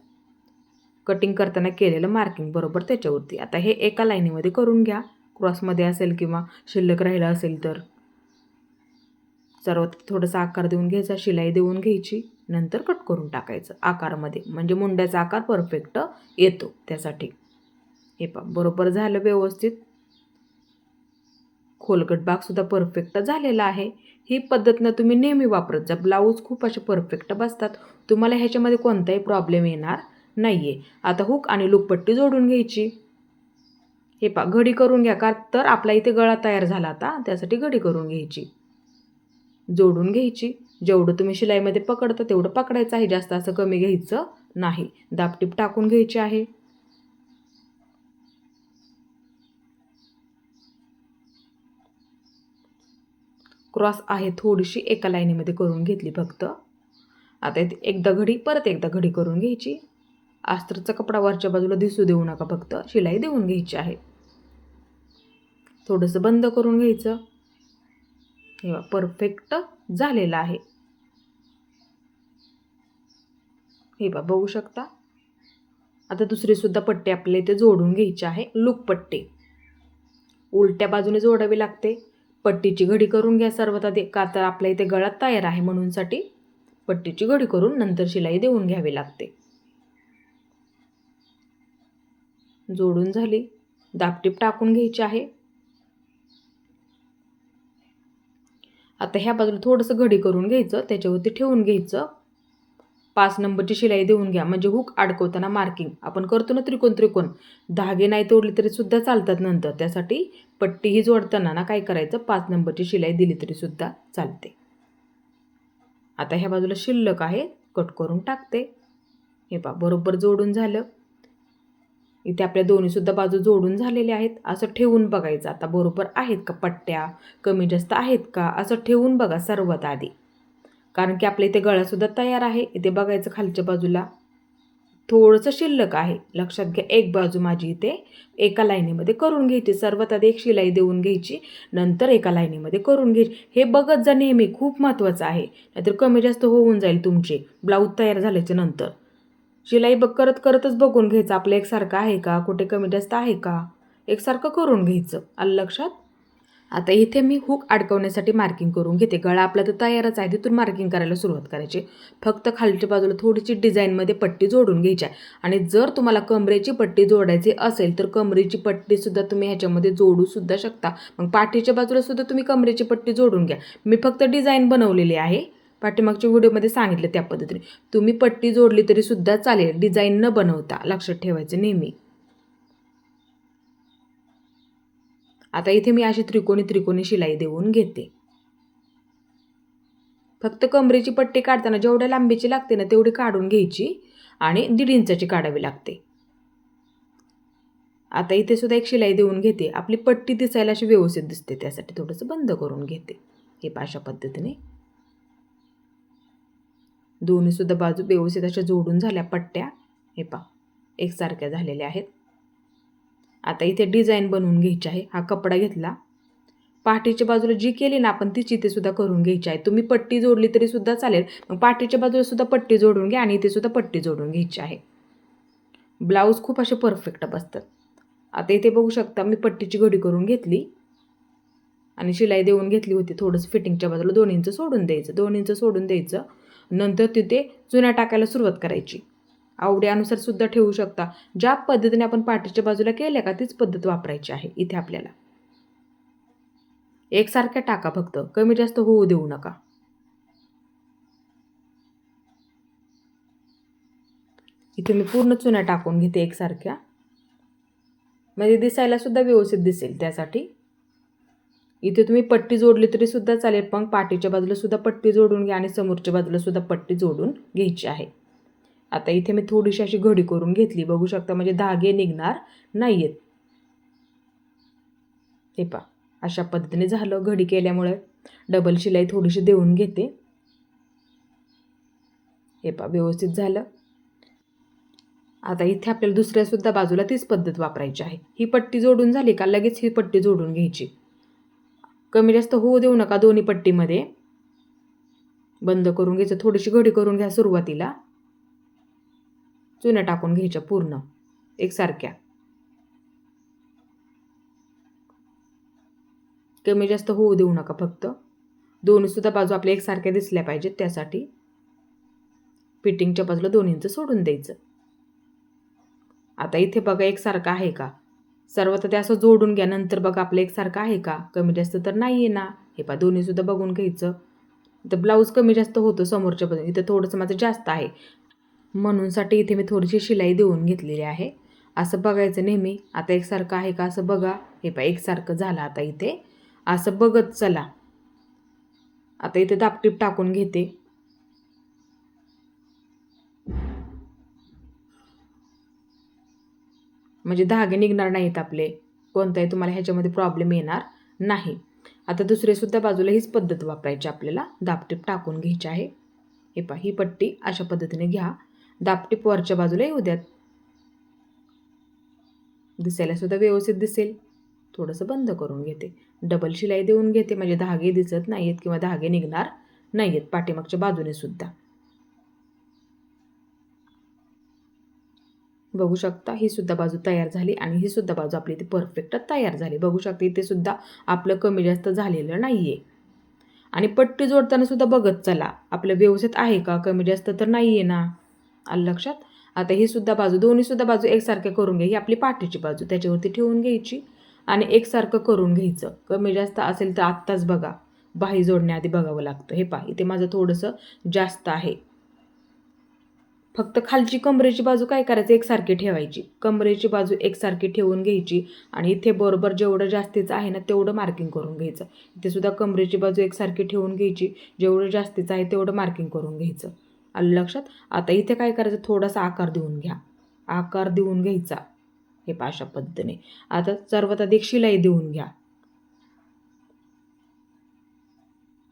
कटिंग करताना केलेलं मार्किंग बरोबर त्याच्यावरती. आता हे एका लाईनीमध्ये करून घ्या. क्रॉसमध्ये असेल किंवा शिल्लक राहिला असेल तर सर्वात थोडासा आकार देऊन घ्यायचा, शिलाई देऊन घ्यायची, नंतर कट करून टाकायचं आकारमध्ये, म्हणजे मुंड्याचा आकार परफेक्ट येतो त्यासाठी. हे पहा बरोबर झालं व्यवस्थित. खोलगट भागसुद्धा परफेक्ट झालेला आहे. ही पद्धतनं तुम्ही नेहमी वापरत जा. ब्लाऊज खूप असे परफेक्ट बसतात. तुम्हाला ह्याच्यामध्ये कोणताही प्रॉब्लेम येणार नाही आहे. आता हुक आणि लूकपट्टी जोडून घ्यायची. हे पहा घडी करून घ्या, का तर आपला इथे गळा तयार झाला आता, त्यासाठी घडी करून घ्यायची. जोडून घ्यायची. जेवढं तुम्ही शिलाईमध्ये पकडता तेवढं पकडायचं आहे, जास्त असं कमी घ्यायचं नाही. दाबटीप टाकून घ्यायची आहे. क्रॉस आहे थोडीशी एका लाईनीमध्ये करून घेतली फक्त. आता इथे एकदा घडी, परत एकदा घडी करून घ्यायची. अस्तरचा कपडा वरच्या बाजूला दिसू देऊ नका, फक्त शिलाई देऊन घ्यायची आहे. थोडंसं बंद करून घ्यायचं. हे परफेक्ट झालेलं आहे. हे बघू शकता. आता दुसरी सुद्धा पट्टी आपल्याला इथे जोडून घ्यायची आहे. लूप पट्टी उलट्या बाजूने जोडावी लागते. पट्टीची घडी करून घ्या सर्वात आधी, का तर आपल्या इथे गळा तयार आहे म्हणूनसाठी पट्टीची घडी करून नंतर शिलाई देऊन घ्यावी लागते. जोडून झाली. दाबटीप टाकून घ्यायची आहे. आता ह्या बाजूला थोडंसं घडी करून घ्यायचं, त्याच्यावरती ठेवून घ्यायचं. 5 नंबरची शिलाई देऊन घ्या, म्हणजे हुक अडकवताना मार्किंग आपण करतो ना त्रिकोण, धागे नाही तोडले तरी सुद्धा चालतात नंतर. त्यासाठी पट्टी ही जोडताना ना काय करायचं, 5 नंबरची शिलाई दिली तरी सुद्धा चालते. आता ह्या बाजूला शिल्लक आहे, कट करून टाकते. हे बरोबर जोडून झालं. इथे आपल्या दोन्ही सुद्धा बाजू जोडून झालेल्या आहेत. असं ठेवून बघायचं, आता बरोबर आहेत का पट्ट्या, कमी जास्त आहेत का, असं ठेवून बघा सर्वात आधी. कारण की आपल्या इथे गळासुद्धा तयार आहे. इथे बघायचं खालच्या बाजूला थोडंसं शिल्लक आहे. लक्षात घ्या, एक बाजू माझी इथे एका लाईनीमध्ये करून घ्यायची. सर्वात आधी एक शिलाई देऊन घ्यायची, नंतर एका लाईनीमध्ये करून घ्यायची. हे बघत जा नेहमी, खूप महत्त्वाचं आहे. नाहीतर कमी जास्त होऊन जाईल तुमचे ब्लाऊज तयार झाल्याच्या नंतर. शिलाई करतच बघून घ्यायचं आपलं एकसारखं आहे का, कुठे कमी जास्त आहे का, एकसारखं करून घ्यायचं. आलं लक्षात. आता इथे मी हुक अडकवण्यासाठी मार्किंग करून घेते. गळा आपला तर तयारच आहे, तिथून मार्किंग करायला सुरुवात करायची. फक्त खालच्या बाजूला थोडीशी डिझाईनमध्ये पट्टी जोडून घ्यायची आहे. आणि जर तुम्हाला कमरेची पट्टी जोडायची असेल तर कमरेची पट्टीसुद्धा तुम्ही ह्याच्यामध्ये जोडूसुद्धा शकता. मग पाठीच्या बाजूला सुद्धा तुम्ही कमरेची पट्टी जोडून घ्या. मी फक्त डिझाईन बनवलेली आहे, पाठीमागच्या व्हिडिओमध्ये सांगितलं त्या पद्धतीने. तुम्ही पट्टी जोडली तरी सुद्धा चालेल, डिझाईन न बनवता. लक्षात ठेवायचं नेहमी. आता इथे मी अशी त्रिकोणी शिलाई देऊन घेते. फक्त कमरेची पट्टी काढताना जेवढ्या लांबीची लागते ना तेवढी काढून घ्यायची आणि 1.5 इंचाची काढावी लागते. आता इथे सुद्धा एक शिलाई देऊन घेते. आपली पट्टी दिसायला अशी व्यवस्थित दिसते, त्यासाठी थोडंसं बंद करून घेते. हे अशा पद्धतीने दोन्ही सुद्धा बाजू व्यवस्थित अशा जोडून झाल्या पट्ट्या. हे एकसारख्या झालेल्या आहेत. आता इथे डिझाईन बनवून घ्यायची आहे. हा कपडा घेतला, पाठीच्या बाजूला जी केली ना आपण तीच इथे सुद्धा करून घ्यायची आहे. तुम्ही पट्टी जोडली तरी सुद्धा चालेल, मग पाठीच्या बाजूला सुद्धा पट्टी जोडून घ्या आणि इथे सुद्धा पट्टी जोडून घ्यायची आहे. ब्लाऊज खूप असे परफेक्ट बसतात. आता इथे बघू शकता मी पट्टीची घडी करून घेतली आणि शिलाई देऊन घेतली होती. थोडंसं फिटिंगच्या बाजूला 2 इंच सोडून द्यायचं, 2 इंच सोडून द्यायचं. नंतर तिथे चुन्या टाकायला सुरुवात करायची. आवडीनुसार सुद्धा ठेवू शकता. ज्या पद्धतीने आपण पाठीच्या बाजूला केल्या का तीच पद्धत वापरायची आहे इथे आपल्याला. एकसारख्या टाका, फक्त कमी जास्त होऊ देऊ नका. इथे मी पूर्ण चुन्या टाकून घेते एकसारख्या, म्हणजे दिसायला सुद्धा व्यवस्थित दिसेल. त्यासाठी इथे तुम्ही पट्टी जोडली तरी सुद्धा चालेल, पण पाठीच्या बाजूला सुद्धा पट्टी जोडून घ्या आणि समोरच्या बाजूला सुद्धा पट्टी जोडून घ्यायची आहे. आता इथे मी थोडीशी अशी घडी करून घेतली, बघू शकता, म्हणजे धागे निघणार नाहीयेत. हे अशा पद्धतीने झालं. घडी केल्यामुळे डबल शिलाई थोडीशी देऊन घेते. हे व्यवस्थित झालं. आता इथे आपल्याला दुसऱ्या सुद्धा बाजूला तीच पद्धत वापरायची आहे. ही पट्टी जोडून झाली का लगेच ही पट्टी जोडून घ्यायची. कमी जास्त होऊ देऊ नका दोन्ही पट्टीमध्ये. बंद करून घ्यायचं, थोडीशी घडी करून घ्या सुरुवातीला. चुन्या टाकून घ्यायच्या पूर्ण एकसारख्या. कमी जास्त होऊ देऊ नका, फक्त दोन्ही सुद्धा बाजू आपल्या एकसारख्या दिसल्या पाहिजेत. त्यासाठी फिटिंगच्या बाजूला 2 इंच सोडून द्यायचं. आता इथे बघा एकसारखं आहे का, सर्वात ते असं जोडून घ्या. नंतर बघा आपलं एकसारखं आहे का, कमी जास्त तर नाही आहे ना. हे दोन्ही सुद्धा बघून घ्यायचं. तर ब्लाऊज कमी जास्त होतो समोरच्या बाजूने. इथं थोडंसं माझं जास्त आहे म्हणूनसाठी इथे मी थोडीशी शिलाई देऊन घेतलेली आहे. असं बघायचं नेहमी. आता एकसारखं आहे का असं बघा. हे एकसारखं झालं. आता इथे असं बघत चला. आता इथे दापटीप टाकून घेते. म्हणजे धागे निघणार नाहीत आपले, कोणताही तुम्हाला ह्याच्यामध्ये प्रॉब्लेम येणार नाही. आता दुसरीसुद्धा बाजूला हीच पद्धत वापरायची आपल्याला. दापटीप टाकून घ्यायची आहे. हे पहा, ही पट्टी अशा पद्धतीने घ्या. दापटीप वरच्या बाजूला येऊ द्यात. दिसायला सुद्धा व्यवस्थित दिसेल. थोडंसं बंद करून घेते. डबल शिलाई देऊन घेते, म्हणजे धागे दिसत नाहीत किंवा धागे निघणार नाहीत पाठीमागच्या बाजूने सुद्धा. बघू शकता ही सुद्धा बाजू तयार झाली आणि ही सुद्धा बाजू आपली इथे परफेक्ट तयार झाली. बघू शकता इथे सुद्धा आपलं कमी जास्त झालेलं नाहीये. आणि पट्टी जोडताना सुद्धा बघत चला, आपलं व्यवस्थित आहे का, कमी जास्त तर नाहीये ना. आलं लक्षात. आता ही सुद्धा बाजू, दोन्ही सुद्धा बाजू एकसारख्या करून घ्या. ही आपली पाठीची बाजू त्याच्यावरती ठेवून घ्यायची आणि एकसारखं करून घ्यायचं. कमी जास्त असेल तर आत्ताच बघा, बाही जोडण्याआधी बघावं लागतं. हे पहा, इथे माझं थोडंसं जास्त आहे. फक्त खालची कमरेची बाजू काय करायचं, एकसारखी ठेवायची. कमरेची बाजू एकसारखी ठेवून घ्यायची आणि इथे बरोबर जेवढं जास्तीचं आहे ना तेवढं मार्किंग करून घ्यायचं. इथे सुद्धा कमरेची बाजू एकसारखी ठेवून घ्यायची. जेवढं जास्तीचं आहे तेवढं मार्किंग करून घ्यायचं. आलं लक्षात. आता इथे काय करायचं, थोडासा आकार देऊन घ्या. आकार देऊन घ्यायचा. हे पहा अशा पद्धतीने. आता सर्वात आधी एक शिलाई देऊन घ्या.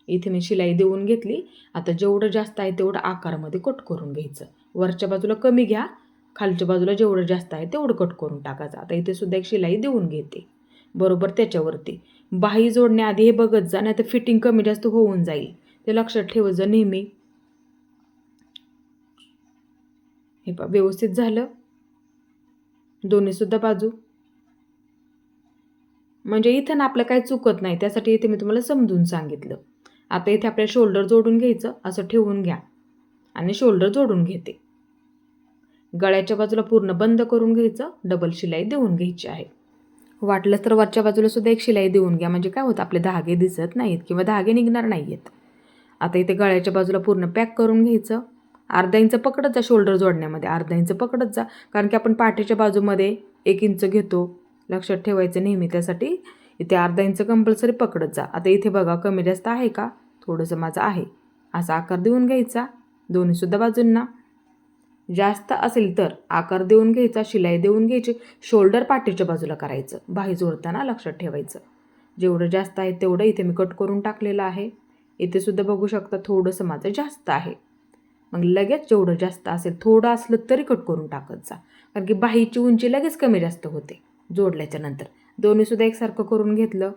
इथे मी शिलाई देऊन घेतली. आता जेवढं जास्त आहे तेवढं आकारामध्ये कट करून घ्यायचं. वरच्या बाजूला कमी घ्या, खालच्या बाजूला जेवढं जास्त आहे तेवढं कट करून टाकायचं. आता इथे सुद्धा एक शिलाई देऊन घेते बरोबर त्याच्यावरती. बाही जोडण्याआधी हे बघत जा, नाही तर फिटिंग कमी जास्त होऊन जाईल. ते लक्षात ठेवत जा नेहमी. हे पहा व्यवस्थित झालं दोन्ही सुद्धा बाजू. म्हणजे इथं ना आपलं काही चुकत नाही, त्यासाठी इथे मी तुम्हाला समजून सांगितलं. आता इथे आपल्याला शोल्डर जोडून घ्यायचं. असं ठेवून घ्या आणि शोल्डर जोडून घेते. गळ्याच्या बाजूला पूर्ण बंद करून घ्यायचं. डबल शिलाई देऊन घ्यायची आहे. वाटलं तर वरच्या बाजूला सुद्धा एक शिलाई देऊन घ्या, म्हणजे काय होतं आपले धागे दिसत नाहीत किंवा धागे निघणार नाहीत. आता इथे गळ्याच्या बाजूला पूर्ण पॅक करून घ्यायचं. अर्धा इंच पकडत जा शोल्डर जोडण्यामध्ये, अर्धा इंच पकडत जा, कारण की आपण पाठीच्या बाजूमध्ये 1 इंच घेतो. लक्षात ठेवायचं नेहमी, त्यासाठी इथे अर्धा इंच कंपल्सरी पकडत जा. आता इथे बघा कमी जास्त आहे का, थोडंसं माझं आहे. असा आकार देऊन घ्यायचा दोन्हीसुद्धा बाजूंना. जास्त असेल तर आकार देऊन घ्यायचा, शिलाई देऊन घ्यायची. शोल्डर पाठीच्या बाजूला करायचं. बाही जोडताना लक्षात ठेवायचं. जेवढं जास्त आहे तेवढं इथे मी कट करून टाकलेलं आहे. इथे सुद्धा बघू शकता थोडंसं माझं जास्त आहे. मग लगेच जेवढं जास्त असेल, थोडं असलं तरी कट करून टाकत जा, कारण की बाहीची उंची लगेच कमी जास्त होते जोडल्याच्या नंतर. दोन्हीसुद्धा एकसारखं करून घेतलं.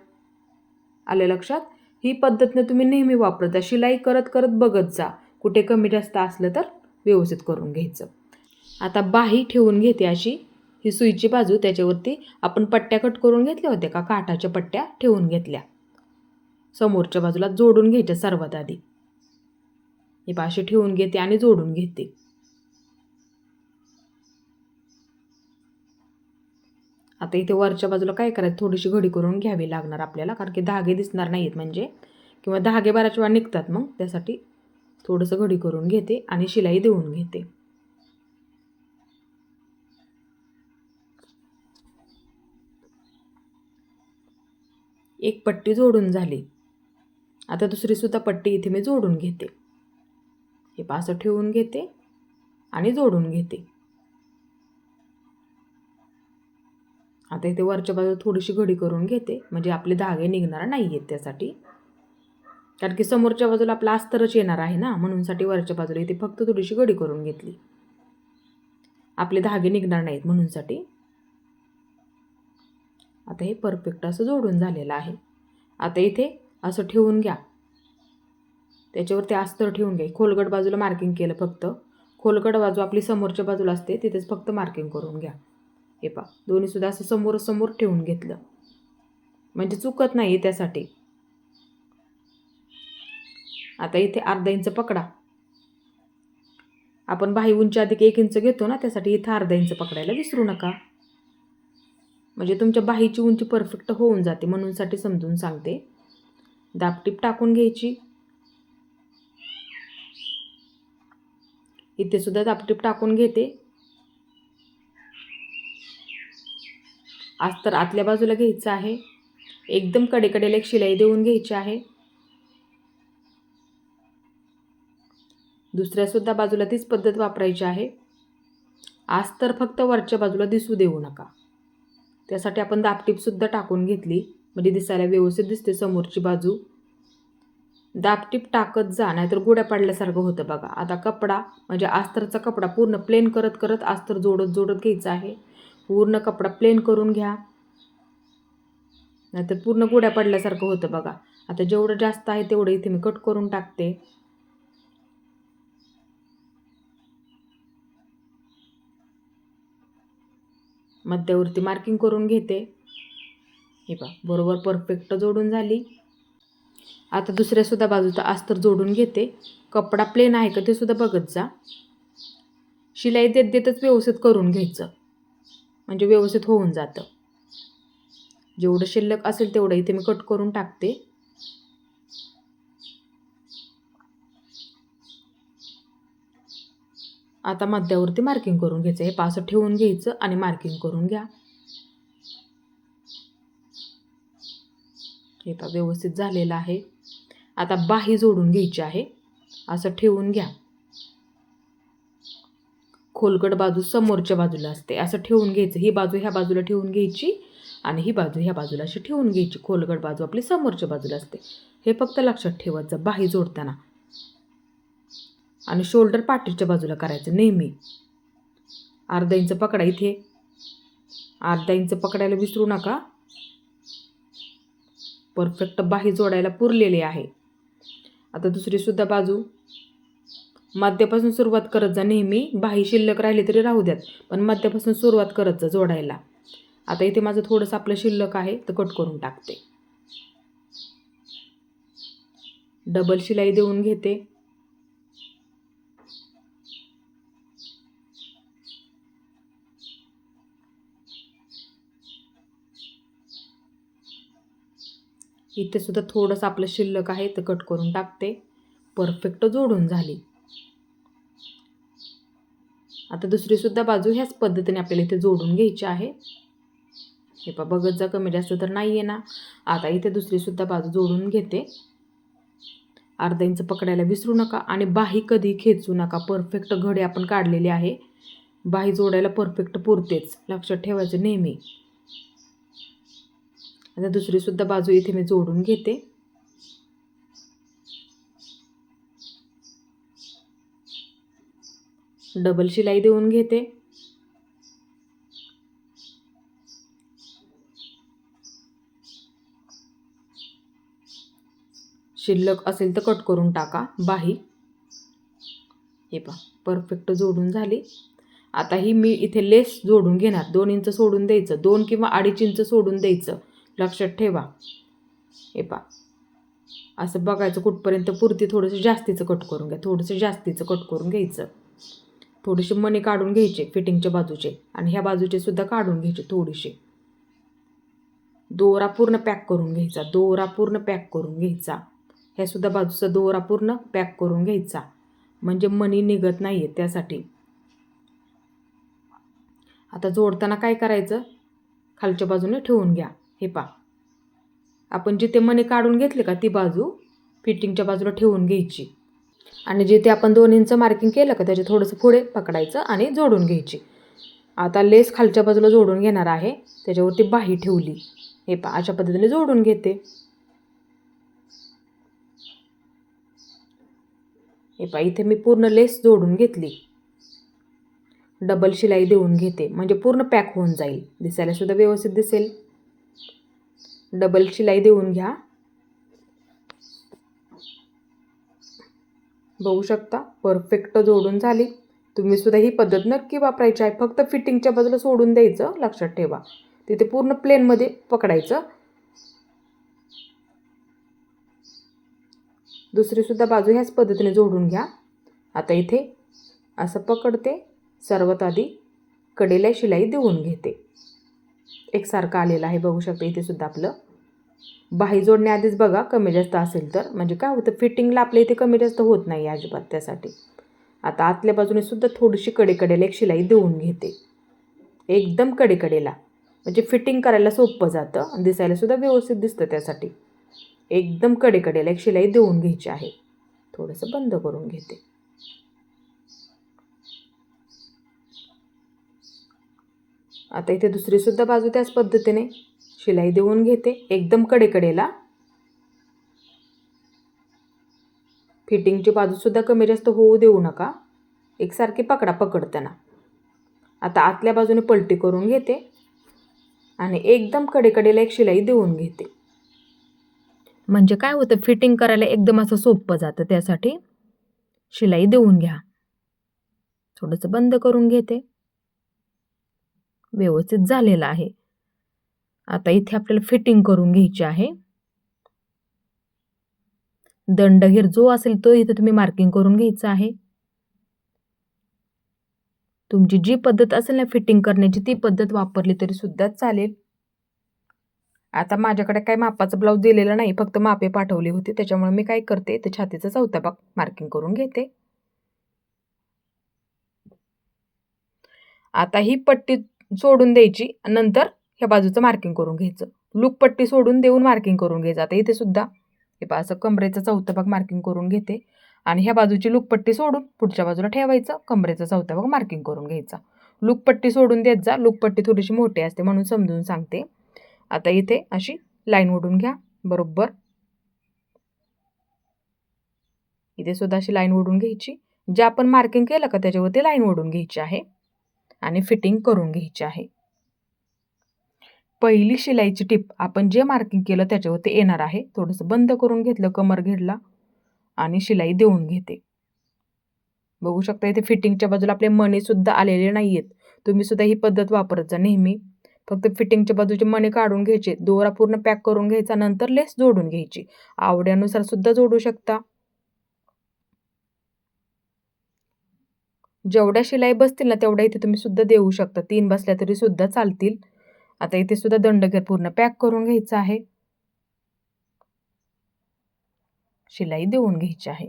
आलं लक्षात. ही पद्धतीने तुम्ही नेहमी वापरत जा. शिलाई करत करत बघत जा, कुठे कमी जास्त असलं तर व्यवस्थित करून घ्यायचं. आता बाही ठेवून घेते अशी. ही सुईची बाजू, त्याच्यावरती आपण पट्ट्या कट करून घेतल्या होत्या का, काठाच्या पट्ट्या ठेवून घेतल्या. समोरच्या बाजूला जोडून घ्यायच्या सर्वात आधी. हे अशी ठेवून घेते आणि जोडून घेते. आता इथे वरच्या बाजूला काय करायचं, थोडीशी घडी करून घ्यावी लागणार आपल्याला, कारण की धागे दिसणार नाहीत म्हणजे, किंवा धागे बऱ्याच वेळा निघतात. मग त्यासाठी थोडंसं घडी करून घेते आणि शिलाई देऊन घेते. एक पट्टी जोडून झाली. आता दुसरी सुद्धा पट्टी इथे मी जोडून घेते. हे असं ठेवून घेते आणि जोडून घेते. आता इथे वरच्या बाजूला थोडीशी घडी करून घेते, म्हणजे आपले धागे निघणार नाही आहेत त्यासाठी, कारण की समोरच्या बाजूला आपला अस्तरच येणार आहे ना, म्हणूनसाठी वरच्या बाजूला इथे फक्त थोडीशी घडी करून घेतली. आपले धागे निघणार नाहीत म्हणूनसाठी. आता हे परफेक्ट असं जोडून झालेलं आहे. आता इथे असं ठेवून घ्या, त्याच्यावरती अस्तर ठेवून घ्या. खोलगट बाजूला मार्किंग केलं फक्त. खोलगट बाजू आपली समोरच्या बाजूला असते, तिथेच फक्त मार्किंग करून घ्या. हे पहा दोन्हीसुद्धा असं समोर ठेवून घेतलं, म्हणजे चुकत नाही त्यासाठी. आता इथे अर्धा इंच पकडा. आपण बाही उंची अधिक 1 इंच घेतो ना, त्यासाठी इथं अर्धा इंच पकडायला विसरू नका, म्हणजे तुमच्या बाहीची उंची परफेक्ट होऊन जाते. म्हणूनसाठी समजून सांगते. दापटीप टाकून घ्यायची. इथे सुद्धा दापटीप टाकून घेते. अस्तर आतल्या बाजूला घ्यायचं आहे. एकदम कडेकडेला एक शिलाई देऊन घ्यायची आहे. दुसऱ्यासुद्धा बाजूला तीच पद्धत वापरायची आहे. अस्तर फक्त वरच्या बाजूला दिसू देऊ नका. त्यासाठी आपण दाबटीपसुद्धा टाकून घेतली, म्हणजे दिसायला व्यवस्थित दिसते समोरची बाजू. दाबटीप टाकत जा, नाहीतर गुड्या पाडल्यासारखं होतं बघा. आता कपडा म्हणजे अस्तरचा कपडा पूर्ण प्लेन करत करत अस्तर जोडत घ्यायचं आहे. पूर्ण कपडा प्लेन करून घ्या, नाहीतर पूर्ण गुड्या पडल्यासारखं होतं बघा. आता जेवढं जास्त आहे तेवढं इथे मी कट करून टाकते. मध्यावरती मार्किंग करून घेते. हे पहा, बरोबर परफेक्ट जोडून झाली. आता दुसऱ्यासुद्धा बाजूचा अस्तर जोडून घेते. कपडा प्लेन आहे का ते सुद्धा बघत जा. शिलाई देतच व्यवस्थित करून घ्यायचं, म्हणजे व्यवस्थित होऊन जातं. जेवढं शिल्लक असेल तेवढं इथे मी कट करून टाकते. आता मध्यावरती मार्किंग करून घ्यायचं. हे पासं ठेवून घ्यायचं आणि मार्किंग करून घ्या. हे पहा व्यवस्थित झालेलं आहे. आता बाही जोडून घ्यायची आहे. असं ठेवून घ्या. खोलगट बाजू समोरच्या बाजूला असते, असं ठेवून घ्यायचं. ही बाजू ह्या बाजूला ठेवून घ्यायची आणि ही बाजू ह्या बाजूला अशी ठेवून घ्यायची. खोलगट बाजू आपली समोरच्या बाजूला असते, हे फक्त लक्षात ठेवायचं बाही जोडताना. आणि शोल्डर पाठीच्या बाजूला करायचं नेहमी. अर्धा इंच पकडा इथे, अर्धा इंच पकडायला विसरू नका. परफेक्ट बाही जोडायला पुरलेली आहे. आता दुसरीसुद्धा बाजू मध्यापासून सुरुवात करत जा नेहमी. बाही शिल्लक राहिली तरी राहू द्यात, पण मध्यापासून सुरुवात करत जा जोडायला. आता इथे माझं थोडंसं आपलं शिल्लक आहे तर कट करून टाकते. डबल शिलाई देऊन घेते. इथे सुद्धा थोडंसं आपलं शिल्लक आहे तर कट करून टाकते. परफेक्ट जोडून झाली. आता दुसरीसुद्धा बाजू ह्याच पद्धतीने आपल्याला इथे जोडून घ्यायची आहे. हे पहा बघत जा, कमी जास्त तर नाही आहे ना. आता इथे दुसरीसुद्धा बाजू जोडून घेते. अर्धा इंच पकडायला विसरू नका आणि बाही कधी खेचू नका. परफेक्ट घडी आपण काढलेली आहे. बाही जोडायला परफेक्ट पुरतेच, लक्षात ठेवायचं नेहमी. आता दुसरीसुद्धा बाजू इथे मी जोडून घेते. डबल शिलाई देऊन घेते. शिल्लक असेल तर कट करून टाका बाही. हे पहा परफेक्ट जोडून झाली. आता ही मी इथे लेस जोडून घेणार. 2 इंच सोडून द्यायचं, 2 किंवा 2.5 इंच सोडून द्यायचं, लक्षात ठेवा. हे पहा असं बघायचं कुठपर्यंत पुरती. थोडंसं जास्तीचं कट करून घ्या, थोडंसं जास्तीचं कट करून घ्यायचं. थोडेसे मणी काढून घ्यायचे फिटिंगच्या बाजूचे आणि ह्या बाजूचे सुद्धा काढून घ्यायचे थोडेसे. दोरा पूर्ण पॅक करून घ्यायचा, दोरा पूर्ण पॅक करून घ्यायचा. ह्या सुद्धा बाजूचा दोरा पूर्ण पॅक करून घ्यायचा, म्हणजे मणी निघत नाही आहे त्यासाठी. आता जोडताना काय करायचं, खालच्या बाजूने ठेवून घ्या. हे पहा आपण जिथे मणी काढून घेतले का ती बाजू फिटिंगच्या बाजूला ठेवून घ्यायची आणि जिथे आपण 2 इंच मार्किंग केलं का त्याचे थोडंसं पुढे पकडायचं आणि जोडून घ्यायची. आता लेस खालच्या बाजूला जोडून घेणार आहे, त्याच्यावरती बाही ठेवली. हे पहा अशा पद्धतीने जोडून घेते. हे पहा इथे मी पूर्ण लेस जोडून घेतली. डबल शिलाई देऊन घेते, म्हणजे पूर्ण पॅक होऊन जाईल, दिसायला सुद्धा व्यवस्थित दिसेल. डबल शिलाई देऊन घ्या. बघू शकता परफेक्ट जोडून झाली. तुम्ही सुद्धा ही पद्धत नक्की वापरायची आहे. फक्त फिटिंगच्या बाजूला सोडून द्यायचं, लक्षात ठेवा. तिथे पूर्ण प्लेनमध्ये पकडायचं. दुसरीसुद्धा बाजू ह्याच पद्धतीने जोडून घ्या. आता इथे असं पकडते. सर्वात आधी कडेला शिलाई देऊन घेते. एकसारखं आलेलं आहे बघू शकता. इथे सुद्धा आपलं बाही जोडण्याआधीच बघा कमी जास्त असेल तर, म्हणजे काय होतं फिटिंगला आपल्या इथे कमी जास्त होत नाही अजिबात त्यासाठी. आता आतल्या बाजूने सुद्धा थोडीशी कडेला एक शिलाई देऊन घेते, एकदम कडेला, म्हणजे फिटिंग करायला सोपं जातं आणि दिसायला सुद्धा व्यवस्थित दिसतं. त्यासाठी एकदम कडेला एक शिलाई देऊन घ्यायची आहे. थोडंसं बंद करून घेते. आता इथे दुसरीसुद्धा बाजू त्याच पद्धतीने शिलाई देऊन घेते, एकदम कडेकडेला. फिटिंगची बाजूसुद्धा कमी जास्त होऊ देऊ नका, एकसारखी पकडा पकडताना. आता आतल्या बाजूने पलटी करून घेते आणि एकदम कडेकडेला एक शिलाई देऊन घेते. म्हणजे काय होतं, फिटिंग करायला एकदम असं सोपं जातं. त्यासाठी शिलाई देऊन घ्या. थोडंसं बंद करून घेते. व्यवस्थित झालेलं आहे. आता इथे आपल्याला फिटिंग करून घ्यायची आहे. दंडघेर जो असेल तो इथे तुम्ही मार्किंग करून घ्यायचा आहे. तुमची जी पद्धत असेल ना फिटिंग करण्याची ती पद्धत वापरली तरी सुद्धा चालेल. आता माझ्याकडे काय मापाचं ब्लाऊज दिलेलं नाही, फक्त मापे पाठवली होती. त्याच्यामुळे मी काय करते, ते छातीचा चौथा भाग मार्किंग करून घेते. आता ही पट्टी सोडून द्यायची, नंतर ह्या बाजूचं मार्किंग करून घ्यायचं. लूप पट्टी सोडून देऊन मार्किंग करून घ्यायचं. आता इथे सुद्धा हे पहा असं कमरेचा चौथा भाग मार्किंग करून घेते आणि ह्या बाजूची लूप पट्टी सोडून पुढच्या बाजूला ठेवायचं. कमरेचा चौथा भाग मार्किंग करून घ्यायचा. लूप पट्टी सोडून देत जा. लूप पट्टी थोडीशी मोठी असते म्हणून समजून सांगते. आता इथे अशी लाईन ओढून घ्या बरोबर. इथे सुद्धा अशी लाईन ओढून घ्यायची. जे आपण मार्किंग केलं का त्याच्यावरती लाईन ओढून घ्यायची आहे आणि फिटिंग करून घ्यायची आहे. पहिली शिलाईची टिप आपण जे मार्किंग केलं त्याच्यावरती येणार आहे. थोडंसं बंद करून घेतलं कमर घेरला आणि शिलाई देऊन घेते. बघू शकता इथे फिटिंगच्या बाजूला आपले मणी सुद्धा आलेले नाहीयेत. तुम्ही सुद्धा ही पद्धत वापरत जा नेहमी. फक्त फिटिंगच्या बाजूचे मणी काढून घ्यायचे, दोरा पूर्ण पॅक करून घ्यायचा, नंतर लेस जोडून घ्यायची. आवड्यानुसार सुद्धा जोडू शकता. जेवढ्या शिलाई बसतील ना तेवढ्या इथे तुम्ही सुद्धा देऊ शकता. 3 बसल्या तरी सुद्धा चालतील. आता इथे सुद्धा दंडघेर पूर्ण पॅक करून घ्यायचा आहे. शिलाई देऊन घ्यायची आहे.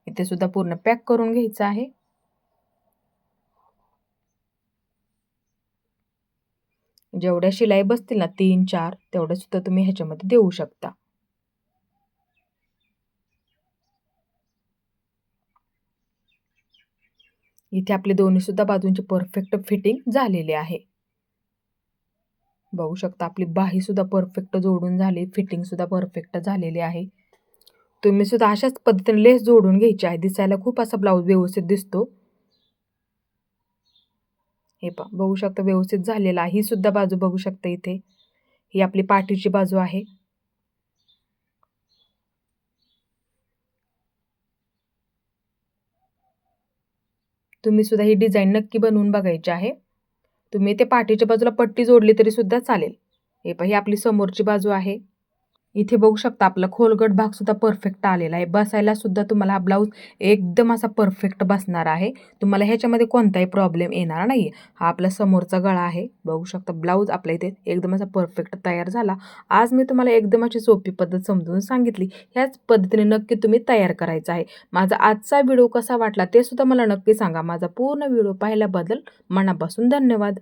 इथे सुद्धा पूर्ण पॅक करून घ्यायचं आहे. जेवढ्या शिलाई बसतील ना 3-4 तेवढ्या सुद्धा तुम्ही ह्याच्यामध्ये देऊ शकता. इथे आपले दोन्ही सुद्धा बाजूंची परफेक्ट फिटिंग झालेली आहे. बघू शकता आपली बाही सुद्धा परफेक्ट जोडून झाली, फिटिंग सुद्धा परफेक्ट झालेली आहे. तुम्ही सुद्धा अशाच पद्धतीने लेस जोडून घ्यायची आहे. दिसायला खूप असा ब्लाऊज व्यवस्थित दिसतो. हे पहा बघू शकता व्यवस्थित झालेला आहे. ही सुद्धा बाजू बघू शकता इथे. ही आपली पाठीची बाजू आहे. तुम्ही सुद्धा ही डिझाईन नक्की बनवून बघायची आहे. तुम्ही ते पाठीच्या बाजूला पट्टी जोडली तरी सुद्धा चालेल. हे पहा ही आपली समोरची बाजू आहे. इथे बघू शकता आपला खोलगट भाग सुद्धा परफेक्ट आलेला आहे. बसायला सुद्धा तुम्हाला हा ब्लाऊज एकदम असा परफेक्ट बसणार आहे. तुम्हाला ह्याच्यामध्ये कोणताही प्रॉब्लेम येणार नाही. हा आपला समोरचा गळा आहे. बघू शकता ब्लाऊज आपल्या इथे एकदम असा परफेक्ट तयार झाला. आज मी तुम्हाला एकदम अशी सोपी पद्धत समजून सांगितली. ह्याच पद्धतीने नक्की तुम्ही तयार करायचं आहे. माझा आजचा व्हिडिओ कसा वाटला ते सुद्धा मला नक्की सांगा. माझा पूर्ण व्हिडिओ पाहिल्याबद्दल मनापासून धन्यवाद.